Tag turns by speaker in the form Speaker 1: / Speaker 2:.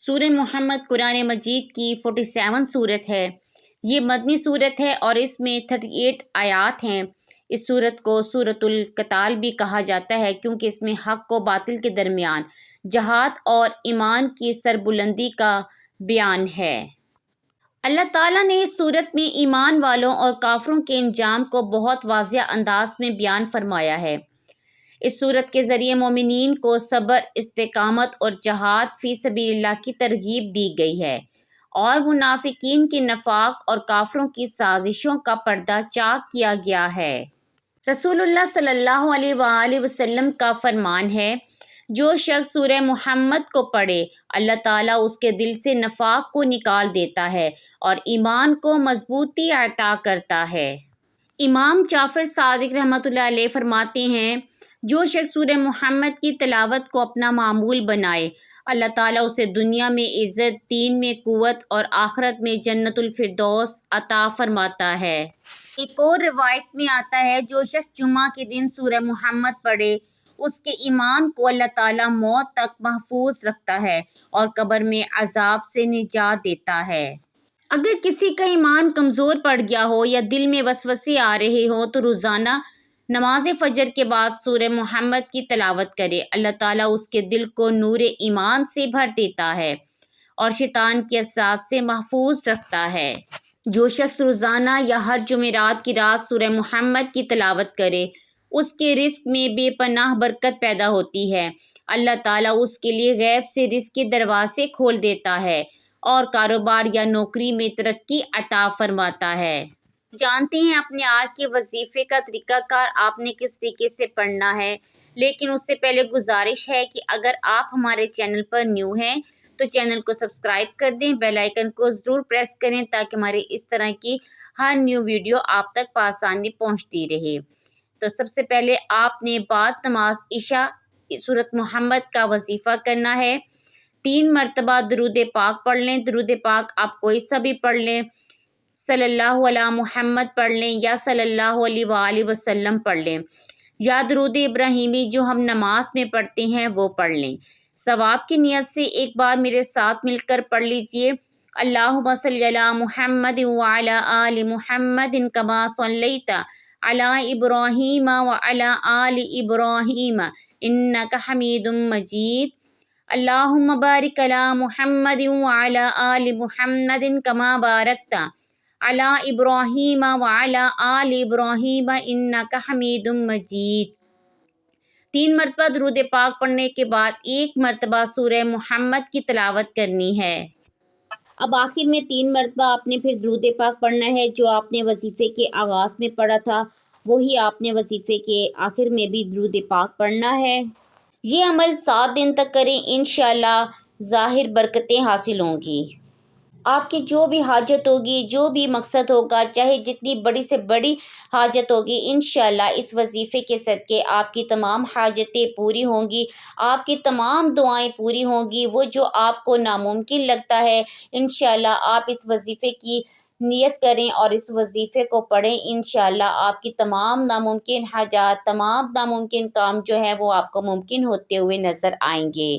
Speaker 1: سورہ محمد قرآن مجید کی 47 صورت ہے۔ یہ مدنی صورت ہے اور اس میں 38 آیات ہیں۔ اس صورت کو سورۃ القتال بھی کہا جاتا ہے کیونکہ اس میں حق و باطل کے درمیان جہاد اور ایمان کی سربلندی کا بیان ہے۔ اللہ تعالیٰ نے اس صورت میں ایمان والوں اور کافروں کے انجام کو بہت واضح انداز میں بیان فرمایا ہے۔ اس صورت کے ذریعے مومنین کو صبر، استقامت اور جہاد فی سبیل اللہ کی ترغیب دی گئی ہے اور منافقین کے نفاق اور کافروں کی سازشوں کا پردہ چاک کیا گیا ہے۔ رسول اللہ صلی اللہ علیہ وآلہ وسلم کا فرمان ہے، جو شخص سورہ محمد کو پڑھے اللہ تعالیٰ اس کے دل سے نفاق کو نکال دیتا ہے اور ایمان کو مضبوطی عطا کرتا ہے۔ امام جعفر صادق رحمۃ اللہ علیہ فرماتے ہیں، جو شخص سورہ محمد کی تلاوت کو اپنا معمول بنائے اللہ تعالیٰ اسے دنیا میں عزت، دین میں قوت اور آخرت میں جنت الفردوس عطا فرماتا ہے۔ ایک اور روایت میں آتا ہے، جو شخص جمعہ کے دن سورہ محمد پڑھے اس کے ایمان کو اللہ تعالیٰ موت تک محفوظ رکھتا ہے اور قبر میں عذاب سے نجات دیتا ہے۔ اگر کسی کا ایمان کمزور پڑ گیا ہو یا دل میں وسوسے آ رہے ہوں تو روزانہ نماز فجر کے بعد سورہ محمد کی تلاوت کرے۔ اللہ تعالیٰ اس کے دل کو نور ایمان سے بھر دیتا ہے اور شیطان کے اثرات سے محفوظ رکھتا ہے۔ جو شخص روزانہ یا ہر جمعرات کی رات سورہ محمد کی تلاوت کرے اس کے رزق میں بے پناہ برکت پیدا ہوتی ہے۔ اللہ تعالیٰ اس کے لیے غیب سے رزق کے دروازے کھول دیتا ہے اور کاروبار یا نوکری میں ترقی عطا فرماتا ہے۔ جانتے ہیں اپنے آج کے وظیفے کا طریقہ کار آپ نے کس طریقے سے پڑھنا ہے، لیکن اس سے پہلے گزارش ہے کہ اگر آپ ہمارے چینل پر نیو ہیں تو چینل کو سبسکرائب کر دیں، بیل آئیکن کو ضرور پریس کریں تاکہ ہمارے اس طرح کی ہر نیو ویڈیو آپ تک بآسانی پہنچتی رہے۔ تو سب سے پہلے آپ نے بعد نماز عشاء سورۃ محمد کا وظیفہ کرنا ہے۔ 3 مرتبہ درود پاک پڑھ لیں۔ درود پاک آپ کوئی سا بھی پڑھ لیں، صلی اللہ علی محمد پڑھ لیں یا صلی اللہ علیہ وآلہ وسلم پڑھ لیں یا درود ابراہیمی جو ہم نماز میں پڑھتے ہیں وہ پڑھ لیں۔ ثواب کی نیت سے ایک بار میرے ساتھ مل کر پڑھ لیجئے، اللہم صلی علی محمد وعلی آل محمد کما صلیت علی ابراہیم وعلی آل ابراہیم انک حمید مجید، اللہم بارک علی محمد وعلی آل محمد کما بارکت علی ابراہیم وعلی آل ابراہیم انک حمید مجید۔ 3 مرتبہ درود پاک پڑھنے کے بعد 1 مرتبہ سورہ محمد کی تلاوت کرنی ہے۔ اب آخر میں 3 مرتبہ آپ نے پھر درود پاک پڑھنا ہے۔ جو آپ نے وظیفے کے آغاز میں پڑھا تھا وہی آپ نے وظیفے کے آخر میں بھی درود پاک پڑھنا ہے۔ یہ عمل 7 دن تک کریں، انشاءاللہ ظاہر برکتیں حاصل ہوں گی۔ آپ کی جو بھی حاجت ہوگی، جو بھی مقصد ہوگا، چاہے جتنی بڑی سے بڑی حاجت ہوگی، انشاءاللہ اس وظیفے کے صدقے آپ کی تمام حاجتیں پوری ہوں گی، آپ کی تمام دعائیں پوری ہوں گی۔ وہ جو آپ کو ناممکن لگتا ہے انشاءاللہ آپ اس وظیفے کی نیت کریں اور اس وظیفے کو پڑھیں، انشاءاللہ آپ کی تمام ناممکن حاجات، تمام ناممکن کام جو ہیں وہ آپ کو ممکن ہوتے ہوئے نظر آئیں گے۔